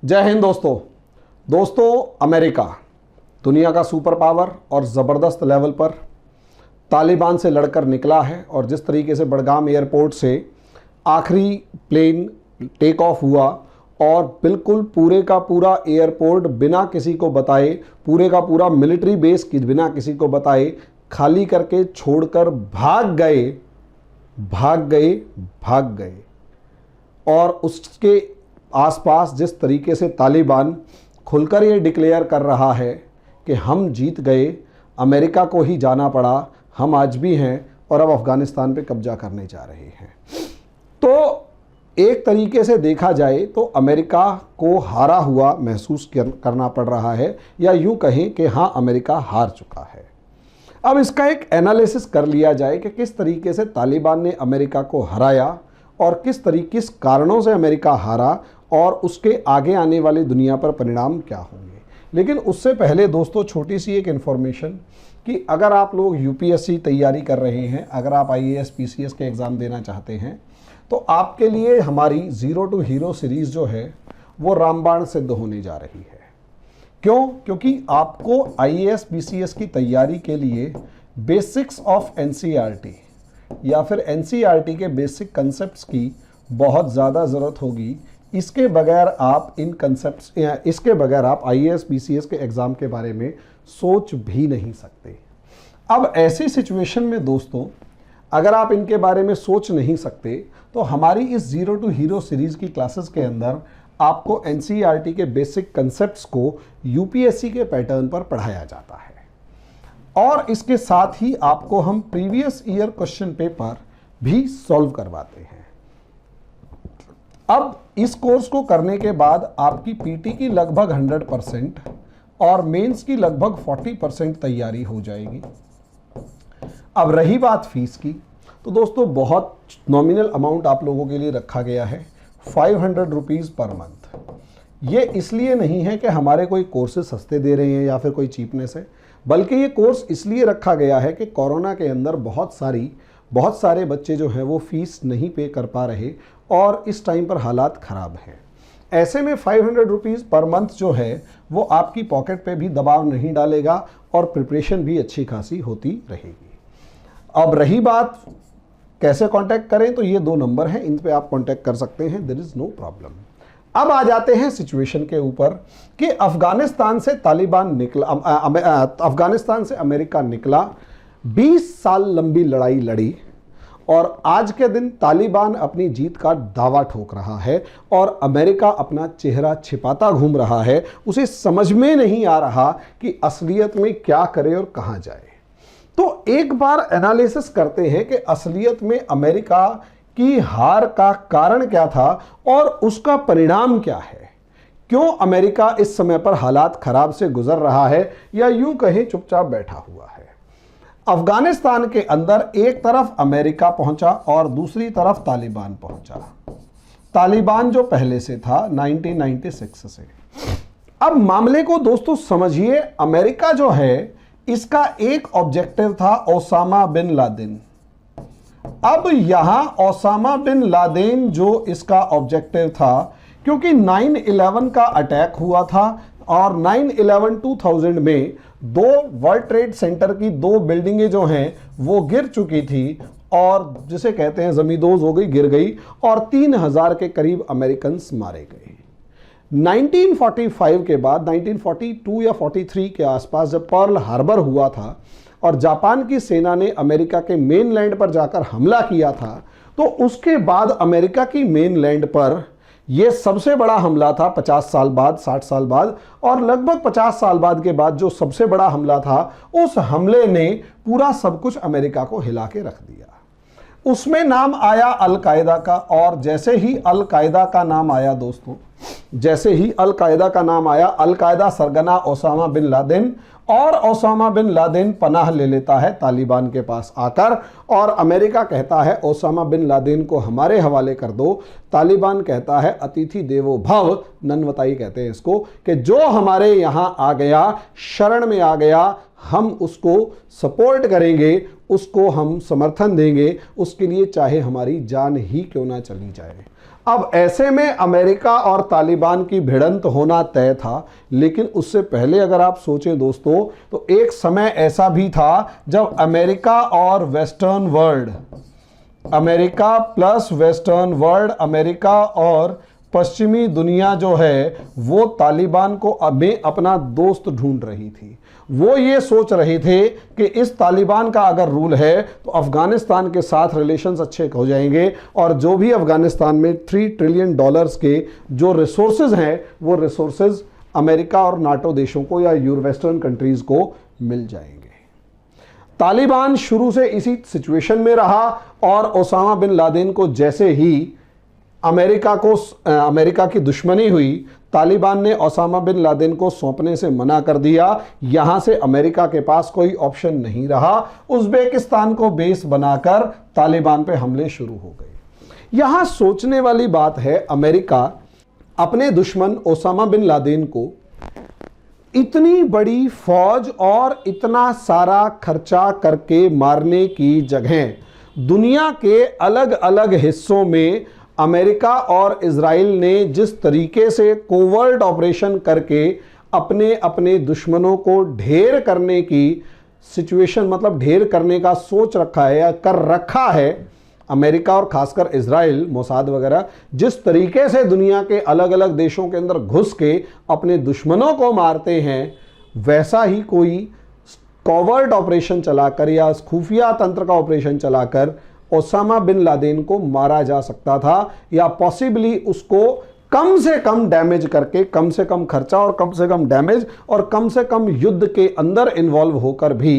जय हिंद दोस्तों अमेरिका दुनिया का सुपर पावर और ज़बरदस्त लेवल पर तालिबान से लड़कर निकला है और जिस तरीके से बडगाम एयरपोर्ट से आखिरी प्लेन टेक ऑफ हुआ और बिल्कुल पूरे का पूरा एयरपोर्ट बिना किसी को बताए, पूरे का पूरा मिलिट्री बेस की बिना किसी को बताए खाली करके छोड़कर भाग गए। और उसके आसपास जिस तरीके से तालिबान खुलकर ये डिक्लेयर कर रहा है कि हम जीत गए, अमेरिका को ही जाना पड़ा, हम आज भी हैं और अब अफ़गानिस्तान पे कब्जा करने जा रहे हैं। तो एक तरीके से देखा जाए तो अमेरिका को हारा हुआ महसूस करना पड़ रहा है, या यूं कहें कि हाँ, अमेरिका हार चुका है। अब इसका एक एनालिसिस कर लिया जाए कि किस तरीके से तालिबान ने अमेरिका को हराया और किस कारणों से अमेरिका हारा और उसके आगे आने वाली दुनिया पर परिणाम क्या होंगे। लेकिन उससे पहले दोस्तों छोटी सी एक इन्फॉर्मेशन कि अगर आप लोग यूपीएससी तैयारी कर रहे हैं, अगर आप आईएएस पीसीएस के एग्ज़ाम देना चाहते हैं, तो आपके लिए हमारी ज़ीरो टू हीरो सीरीज़ जो है वो रामबाण सिद्ध होने जा रही है। क्यों? क्योंकि आपको आईएएस पीसीएस की तैयारी के लिए बेसिक्स ऑफ एनसीईआरटी या फिर एनसीईआरटी के बेसिक कंसेप्ट्स की बहुत ज़्यादा ज़रूरत होगी। इसके बगैर आप आईएएस पीसीएस के एग्ज़ाम के बारे में सोच भी नहीं सकते। अब ऐसी सिचुएशन में दोस्तों, अगर आप इनके बारे में सोच नहीं सकते तो हमारी इस ज़ीरो टू हीरो सीरीज़ की क्लासेस के अंदर आपको एनसीईआरटी के बेसिक कंसेप्ट्स को यूपीएससी के पैटर्न पर पढ़ाया जाता है और इसके साथ ही आपको हम प्रीवियस ईयर क्वेश्चन पेपर भी सॉल्व करवाते हैं। अब इस कोर्स को करने के बाद आपकी पीटी की लगभग 100% और मेंस की लगभग 40% तैयारी हो जाएगी। अब रही बात फीस की, तो दोस्तों बहुत नॉमिनल अमाउंट आप लोगों के लिए रखा गया है, 500 रुपीज़ पर मंथ। ये इसलिए नहीं है कि हमारे कोई कोर्सेज सस्ते दे रहे हैं या फिर कोई चीपनेस है, बल्कि ये कोर्स इसलिए रखा गया है कि कोरोना के अंदर बहुत सारे बच्चे जो हैं वो फीस नहीं पे कर पा रहे और इस टाइम पर हालात ख़राब हैं। ऐसे में 500 रुपीज़ पर मंथ जो है वो आपकी पॉकेट पे भी दबाव नहीं डालेगा और प्रिपरेशन भी अच्छी खासी होती रहेगी। अब रही बात कैसे कांटेक्ट करें, तो ये 2 नंबर हैं, इन पे आप कांटेक्ट कर सकते हैं, देयर इज़ नो प्रॉब्लम। अब आ जाते हैं सिचुएशन के ऊपर कि अफ़गानिस्तान से तालिबान निकला, अफ़गानिस्तान से अमेरिका निकला, 20 साल लंबी लड़ाई लड़ी और आज के दिन तालिबान अपनी जीत का दावा ठोक रहा है और अमेरिका अपना चेहरा छिपाता घूम रहा है। उसे समझ में नहीं आ रहा कि असलियत में क्या करे और कहां जाए। तो एक बार एनालिसिस करते हैं कि असलियत में अमेरिका की हार का कारण क्या था और उसका परिणाम क्या है। क्यों अमेरिका इस समय पर हालात खराब से गुजर रहा है या यूं कहें चुपचाप बैठा हुआ है। अफगानिस्तान के अंदर एक तरफ अमेरिका पहुंचा और दूसरी तरफ तालिबान पहुंचा। तालिबान जो पहले से था 1996 से। अब मामले को दोस्तों समझिए, अमेरिका जो है इसका एक ऑब्जेक्टिव था ओसामा बिन लादेन। अब यहां ओसामा बिन लादेन जो इसका ऑब्जेक्टिव था, क्योंकि 9/11 का अटैक हुआ था और 9/11 2000 में 2 वर्ल्ड ट्रेड सेंटर की 2 बिल्डिंगें जो हैं वो गिर चुकी थी और जिसे कहते हैं ज़मींदोज़ हो गई, गिर गई और 3000 के करीब अमेरिकन्स मारे गए। 1945 के बाद 1942 या 43 के आसपास जब पर्ल हार्बर हुआ था और जापान की सेना ने अमेरिका के मेनलैंड पर जाकर हमला किया था, तो उसके बाद अमेरिका की मेनलैंड पर यह सबसे बड़ा हमला था 50 साल बाद, 60 साल बाद, और लगभग 50 साल बाद के बाद जो सबसे बड़ा हमला था, उस हमले ने पूरा सब कुछ अमेरिका को हिला के रख दिया। उसमें नाम आया अल कायदा का और जैसे ही अल कायदा का नाम आया दोस्तों, अल कायदा सरगना ओसामा बिन लादेन और ओसामा बिन लादेन पनाह ले लेता है तालिबान के पास आकर और अमेरिका कहता है ओसामा बिन लादेन को हमारे हवाले कर दो। तालिबान कहता है अतिथि देवो भव, नन्वताई कहते हैं इसको, कि जो हमारे यहाँ आ गया, शरण में आ गया, हम उसको सपोर्ट करेंगे, उसको हम समर्थन देंगे, उसके लिए चाहे हमारी जान ही क्यों ना चली जाए। अब ऐसे में अमेरिका और तालिबान की भिड़ंत होना तय था, लेकिन उससे पहले अगर आप सोचें दोस्तों, तो एक समय ऐसा भी था जब अमेरिका और western world, America plus western world, America और पश्चिमी दुनिया जो है वो तालिबान को में अपना दोस्त ढूंढ रही थी। वो ये सोच रहे थे कि इस तालिबान का अगर रूल है तो अफगानिस्तान के साथ रिलेशंस अच्छे हो जाएंगे और जो भी अफगानिस्तान में $3 ट्रिलियन के जो रिसोर्सेज हैं वो रिसोर्सेज अमेरिका और नाटो देशों को या वेस्टर्न कंट्रीज को मिल जाएंगे। तालिबान शुरू से इसी सिचुएशन में रहा और ओसामा बिन लादेन को जैसे ही अमेरिका की दुश्मनी हुई, तालिबान ने ओसामा बिन लादेन को सौंपने से मना कर दिया। यहां से अमेरिका के पास कोई ऑप्शन नहीं रहा, उज्बेकिस्तान को बेस बनाकर तालिबान पे हमले शुरू हो गए। यहां सोचने वाली बात है, अमेरिका अपने दुश्मन ओसामा बिन लादेन को इतनी बड़ी फौज और इतना सारा खर्चा करके मारने की जगह दुनिया के अलग अलग हिस्सों में अमेरिका और इजराइल ने जिस तरीके से कोवर्ट ऑपरेशन करके अपने अपने दुश्मनों को ढेर करने की सिचुएशन, मतलब ढेर करने का सोच रखा है या कर रखा है, अमेरिका और खासकर इजराइल, मोसाद वगैरह जिस तरीके से दुनिया के अलग अलग देशों के अंदर घुस के अपने दुश्मनों को मारते हैं, वैसा ही कोई कोवर्ट ऑपरेशन चलाकर या खुफिया तंत्र का ऑपरेशन चलाकर ओसामा बिन लादेन को मारा जा सकता था, या पॉसिबली उसको कम से कम डैमेज करके, कम से कम खर्चा और कम से कम डैमेज और कम से कम युद्ध के अंदर इन्वॉल्व होकर भी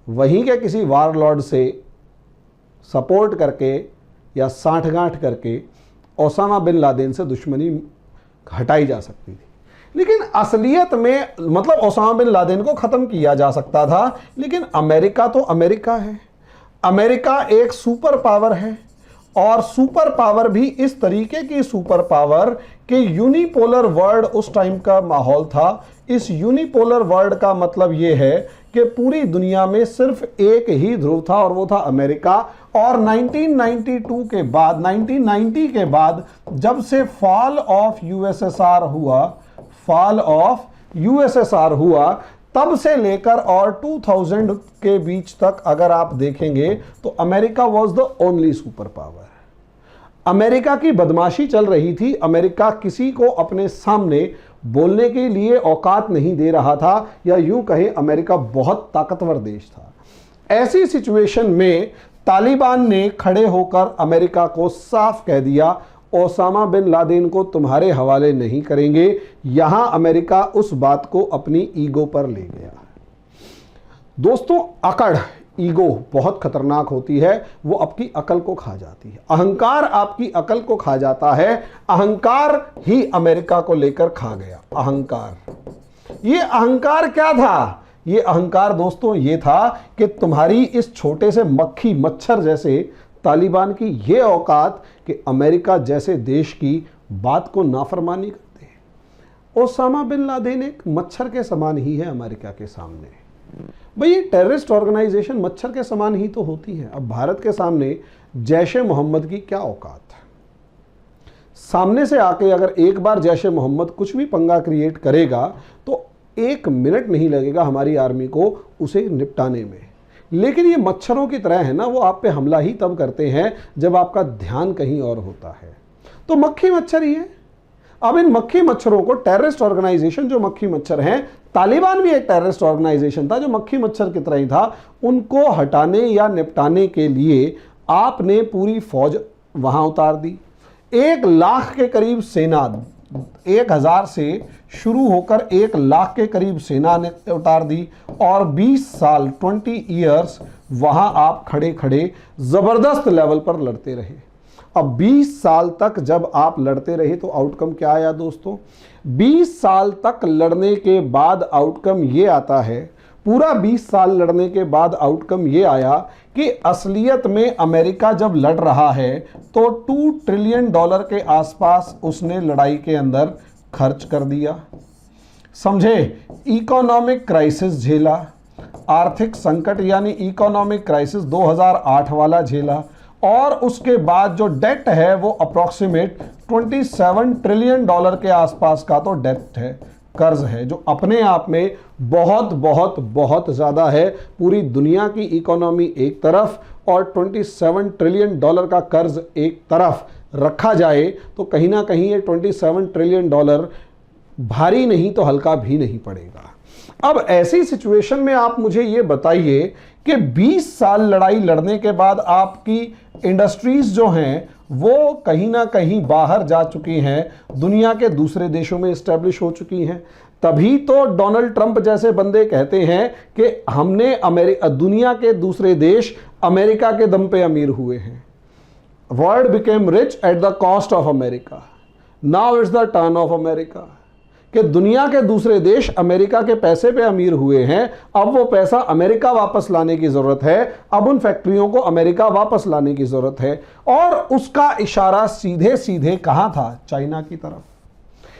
वहीं के किसी वारलॉर्ड से सपोर्ट करके या साठगांठ करके ओसामा बिन लादेन से दुश्मनी हटाई जा सकती थी। लेकिन असलियत में मतलब ओसामा बिन लादेन को ख़त्म किया जा सकता था, लेकिन अमेरिका तो अमेरिका है, अमेरिका एक सुपर पावर है और सुपर पावर भी इस तरीके की सुपर पावर कि यूनिपोलर वर्ल्ड उस टाइम का माहौल था। इस यूनिपोलर वर्ल्ड का मतलब यह है कि पूरी दुनिया में सिर्फ एक ही ध्रुव था और वो था अमेरिका। और 1992 के बाद, 1990 के बाद जब से फॉल ऑफ यूएसएसआर हुआ तब से लेकर और 2000 के बीच तक अगर आप देखेंगे तो America was the only super power. America की बदमाशी चल रही थी, अमेरिका किसी को अपने सामने बोलने के लिए औकात नहीं दे रहा था, या यूं कहें अमेरिका बहुत ताकतवर देश था। ऐसी सिचुएशन में तालिबान ने खड़े होकर अमेरिका को साफ कह दिया, ओसामा बिन लादेन को तुम्हारे हवाले नहीं करेंगे। यहां अमेरिका उस बात को अपनी ईगो पर ले गया। दोस्तों, अकड़, ईगो बहुत खतरनाक होती है, वो आपकी अकल को खा जाती है। अहंकार आपकी अकल को खा जाता है। अहंकार ही अमेरिका को लेकर खा गया। अहंकार, ये अहंकार क्या था? ये अहंकार दोस्तों ये था कि तुम्हारी इस छोटे से मक्खी मच्छर जैसे तालिबान की ये औकात कि अमेरिका जैसे देश की बात को नाफरमानी करते हैं। ओसामा बिन लादेन एक मच्छर के समान ही है अमेरिका के सामने। भाई ये टेररिस्ट ऑर्गेनाइजेशन मच्छर के समान ही तो होती है। अब भारत के सामने जैश ए मोहम्मद की क्या औकात है? सामने से आके अगर एक बार जैश ए मोहम्मद कुछ भी पंगा क्रिएट करेगा तो 1 मिनट नहीं लगेगा हमारी आर्मी को उसे निपटाने में। लेकिन ये मच्छरों की तरह है ना, वो आप पे हमला ही तब करते हैं जब आपका ध्यान कहीं और होता है। तो मक्खी मच्छर ही है। अब इन मक्खी मच्छरों को टेररिस्ट ऑर्गेनाइजेशन जो मक्खी मच्छर हैं, तालिबान भी एक टेररिस्ट ऑर्गेनाइजेशन था जो मक्खी मच्छर की तरह ही था, उनको हटाने या निपटाने के लिए आपने पूरी फौज वहां उतार दी। 1 लाख के करीब सेना, 1000 से शुरू होकर 1 लाख के करीब सेना ने उतार दी और 20 साल 20 ईयर्स वहां आप खड़े खड़े जबरदस्त लेवल पर लड़ते रहे। अब 20 साल तक जब आप लड़ते रहे तो आउटकम क्या आया दोस्तों? 20 साल तक लड़ने के बाद आउटकम ये आता है, पूरा 20 साल लड़ने के बाद आउटकम ये आया कि असलियत में अमेरिका जब लड़ रहा है तो $2 ट्रिलियन के आसपास उसने लड़ाई के अंदर खर्च कर दिया। समझे? इकोनॉमिक क्राइसिस झेला, आर्थिक संकट यानी इकोनॉमिक क्राइसिस 2008 वाला झेला, और उसके बाद जो डेट है वो अप्रोक्सीमेट 27 ट्रिलियन डॉलर के आसपास का तो डेट है, कर्ज है, जो अपने आप में बहुत बहुत बहुत ज़्यादा है। पूरी दुनिया की इकोनॉमी एक तरफ और 27 ट्रिलियन डॉलर का कर्ज एक तरफ रखा जाए तो कहीं ना कहीं ये 27 ट्रिलियन डॉलर भारी नहीं तो हल्का भी नहीं पड़ेगा। अब ऐसी सिचुएशन में आप मुझे ये बताइए कि 20 साल लड़ाई लड़ने के बाद आपकी इंडस्ट्रीज जो हैं वो कहीं ना कहीं बाहर जा चुकी हैं, दुनिया के दूसरे देशों में इस्टेब्लिश हो चुकी हैं। तभी तो डोनाल्ड ट्रंप जैसे बंदे कहते हैं कि हमने दुनिया के दूसरे देश अमेरिका के दम पे अमीर हुए हैं। World became rich at the cost of America, now it's the turn off America. कि दुनिया के दूसरे देश अमेरिका के पैसे पे अमीर हुए हैं, अब वो पैसा अमेरिका वापस लाने की जरूरत है, अब उन फैक्ट्रियों को अमेरिका वापस लाने की जरूरत है। और उसका इशारा सीधे सीधे कहां था? चाइना की तरफ।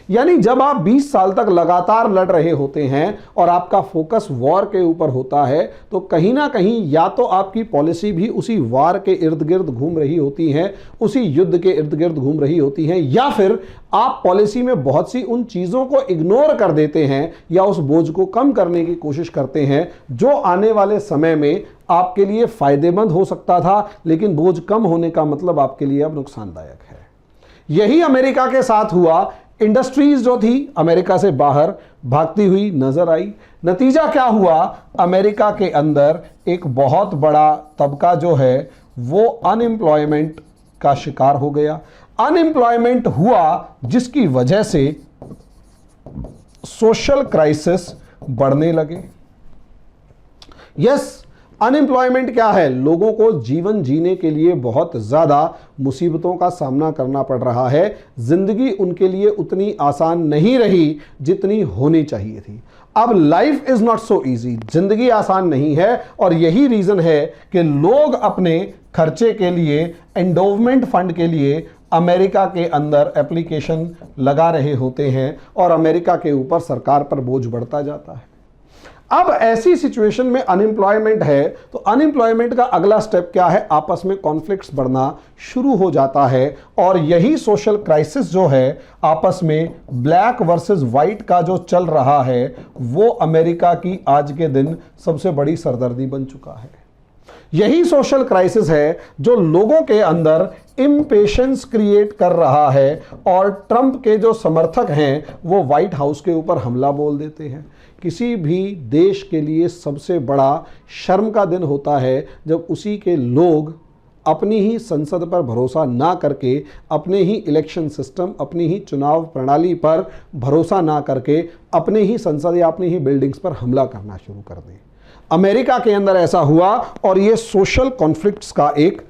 यानी जब आप 20 साल तक लगातार लड़ रहे होते हैं और आपका फोकस वॉर के ऊपर होता है तो कहीं ना कहीं या तो आपकी पॉलिसी भी उसी वॉर के इर्द गिर्द घूम रही होती है, उसी युद्ध के इर्द गिर्द घूम रही होती है, या फिर आप पॉलिसी में बहुत सी उन चीज़ों को इग्नोर कर देते हैं या उस बोझ को कम करने की कोशिश करते हैं जो आने वाले समय में आपके लिए फायदेमंद हो सकता था, लेकिन बोझ कम होने का मतलब आपके लिए अब नुकसानदायक है। यही अमेरिका के साथ हुआ। इंडस्ट्रीज जो थी अमेरिका से बाहर भागती हुई नजर आई। नतीजा क्या हुआ? अमेरिका के अंदर एक बहुत बड़ा तबका जो है वो अनएम्प्लॉयमेंट का शिकार हो गया। अनएम्प्लॉयमेंट हुआ जिसकी वजह से सोशल क्राइसिस बढ़ने लगे। यस, अनएम्प्लॉयमेंट क्या है? लोगों को जीवन जीने के लिए बहुत ज़्यादा मुसीबतों का सामना करना पड़ रहा है। ज़िंदगी उनके लिए उतनी आसान नहीं रही जितनी होनी चाहिए थी। अब life is not so easy, ज़िंदगी आसान नहीं है। और यही रीज़न है कि लोग अपने खर्चे के लिए, एंडोवमेंट फंड के लिए अमेरिका के अंदर एप्लीकेशन लगा रहे होते हैं और अमेरिका के ऊपर सरकार पर बोझ बढ़ता जाता है। अब ऐसी सिचुएशन में अनएम्प्लॉयमेंट है तो अनएम्प्लॉयमेंट का अगला स्टेप क्या है? आपस में कॉन्फ्लिक्ट्स बढ़ना शुरू हो जाता है। और यही सोशल क्राइसिस जो है आपस में ब्लैक वर्सेस वाइट का जो चल रहा है वो अमेरिका की आज के दिन सबसे बड़ी सरदर्दी बन चुका है। यही सोशल क्राइसिस है जो लोगों के अंदर इम्पेशेंस क्रिएट कर रहा है और ट्रंप के जो समर्थक हैं वो व्हाइट हाउस के ऊपर हमला बोल देते हैं। किसी भी देश के लिए सबसे बड़ा शर्म का दिन होता है जब उसी के लोग अपनी ही संसद पर भरोसा ना करके, अपने ही इलेक्शन सिस्टम, अपनी ही चुनाव प्रणाली पर भरोसा ना करके अपने ही संसद या अपनी ही बिल्डिंग्स पर हमला करना शुरू कर दें। अमेरिका के अंदर ऐसा हुआ और ये सोशल कॉन्फ्लिक्ट्स का एक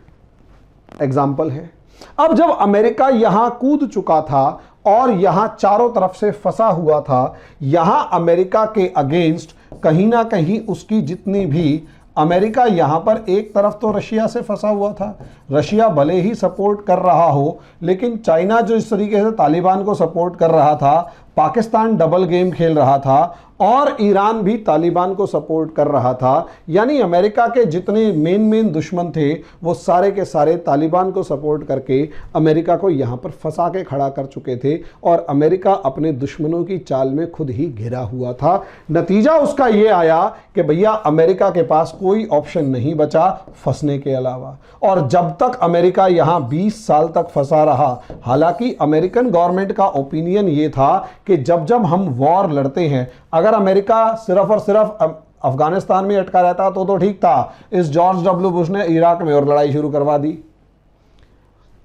एग्जाम्पल है। अब जब अमेरिका यहां कूद चुका था और यहां चारों तरफ से फंसा हुआ था, यहां अमेरिका के अगेंस्ट कहीं ना कहीं उसकी जितनी भी, अमेरिका यहां पर एक तरफ तो रशिया से फंसा हुआ था, रशिया भले ही सपोर्ट कर रहा हो, लेकिन चाइना जो इस तरीके से तालिबान को सपोर्ट कर रहा था, पाकिस्तान डबल गेम खेल रहा था और ईरान भी तालिबान को सपोर्ट कर रहा था। यानी अमेरिका के जितने मेन दुश्मन थे वो सारे के सारे तालिबान को सपोर्ट करके अमेरिका को यहाँ पर फंसा के खड़ा कर चुके थे और अमेरिका अपने दुश्मनों की चाल में खुद ही घिरा हुआ था। नतीजा उसका ये आया कि भैया अमेरिका के पास कोई ऑप्शन नहीं बचा फंसने के अलावा। और जब तक अमेरिका यहाँ 20 साल तक फंसा रहा, हालांकि अमेरिकन गवर्नमेंट का ओपिनियन ये था कि जब हम वॉर लड़ते हैं, अगर अमेरिका सिर्फ और सिर्फ अफगानिस्तान में अटका रहता तो ठीक था। इस जॉर्ज डब्ल्यू बुश ने इराक में और लड़ाई शुरू करवा दी।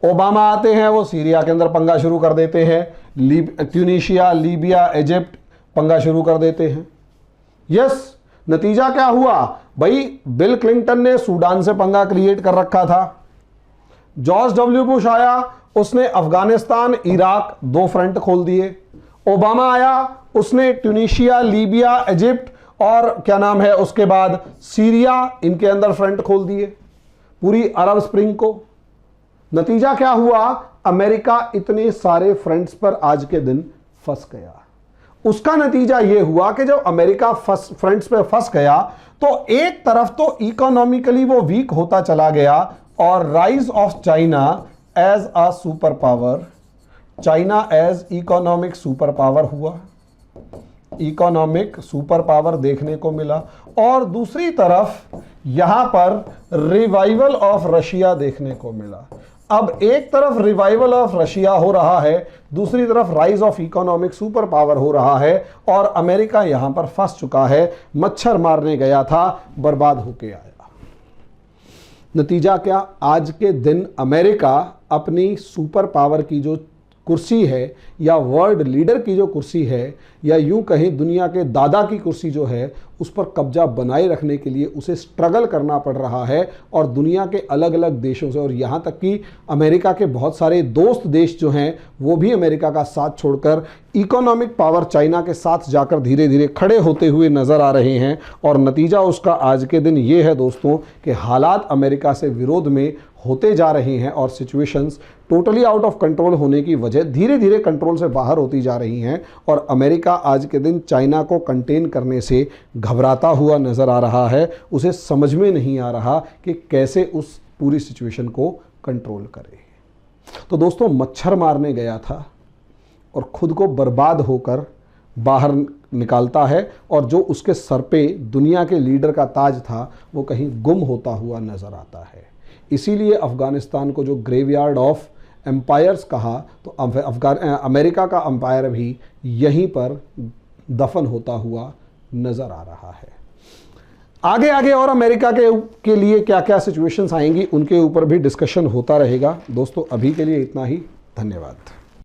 ओबामा आते हैं, वो सीरिया के अंदर पंगा शुरू कर देते हैं, ट्यूनीशिया, लीबिया, इजिप्ट पंगा शुरू कर देते हैं। यस, नतीजा क्या हुआ भाई? बिल क्लिंटन ने सूडान से पंगा क्रिएट कर रखा था। जॉर्ज डब्ल्यू बुश आया, उसने अफगानिस्तान, इराक 2 फ्रंट खोल दिए। ओबामा आया, उसने ट्यूनीशिया, लीबिया, इजिप्ट और क्या नाम है उसके बाद सीरिया, इनके अंदर फ्रंट खोल दिए पूरी अरब स्प्रिंग को। नतीजा क्या हुआ? अमेरिका इतने सारे फ्रंट्स पर आज के दिन फंस गया उसका नतीजा यह हुआ कि जब अमेरिका फ्रंट्स पे फंस गया तो एक तरफ तो इकोनॉमिकली वो वीक होता चला गया और rise of China as a super power, China as economic super power हुआ, इकोनॉमिक सुपर पावर देखने को मिला। और दूसरी तरफ यहां पर रिवाइवल ऑफ रशिया देखने को मिला। अब एक तरफ रिवाइवल ऑफ रशिया हो रहा है, दूसरी तरफ rise of economic super power हो रहा है और अमेरिका यहां पर फंस चुका है, मच्छर मारने गया था, बर्बाद होके आया। नतीजा क्या? आज के दिन अमेरिका अपनी सुपर पावर की जो कुर्सी है या वर्ल्ड लीडर की जो कुर्सी है या यूं कहें दुनिया के दादा की कुर्सी जो है उस पर कब्जा बनाए रखने के लिए उसे स्ट्रगल करना पड़ रहा है। और दुनिया के अलग अलग देशों से और यहाँ तक कि अमेरिका के बहुत सारे दोस्त देश जो हैं वो भी अमेरिका का साथ छोड़कर इकोनॉमिक पावर चाइना के साथ जाकर धीरे धीरे खड़े होते हुए नज़र आ रहे हैं। और नतीजा उसका आज के दिन ये है दोस्तों कि हालात अमेरिका से विरोध में होते जा रहे हैं और situations totally out of control होने की वजह धीरे धीरे कंट्रोल से बाहर होती जा रही हैं। और अमेरिका आज के दिन चाइना को कंटेन करने से घबराता हुआ नज़र आ रहा है। उसे समझ में नहीं आ रहा कि कैसे उस पूरी सिचुएशन को कंट्रोल करे। तो दोस्तों मच्छर मारने गया था और खुद को बर्बाद होकर बाहर निकालता है और जो उसके सर पे दुनिया के लीडर का ताज था वो कहीं गुम होता हुआ नज़र आता है। इसीलिए अफ़गानिस्तान को जो ग्रेवयार्ड ऑफ एम्पायर्स कहा तो अमेरिका का एम्पायर भी यहीं पर दफन होता हुआ नज़र आ रहा है। आगे आगे और अमेरिका के लिए क्या क्या सिचुएशंस आएंगी उनके ऊपर भी डिस्कशन होता रहेगा। दोस्तों अभी के लिए इतना ही, धन्यवाद।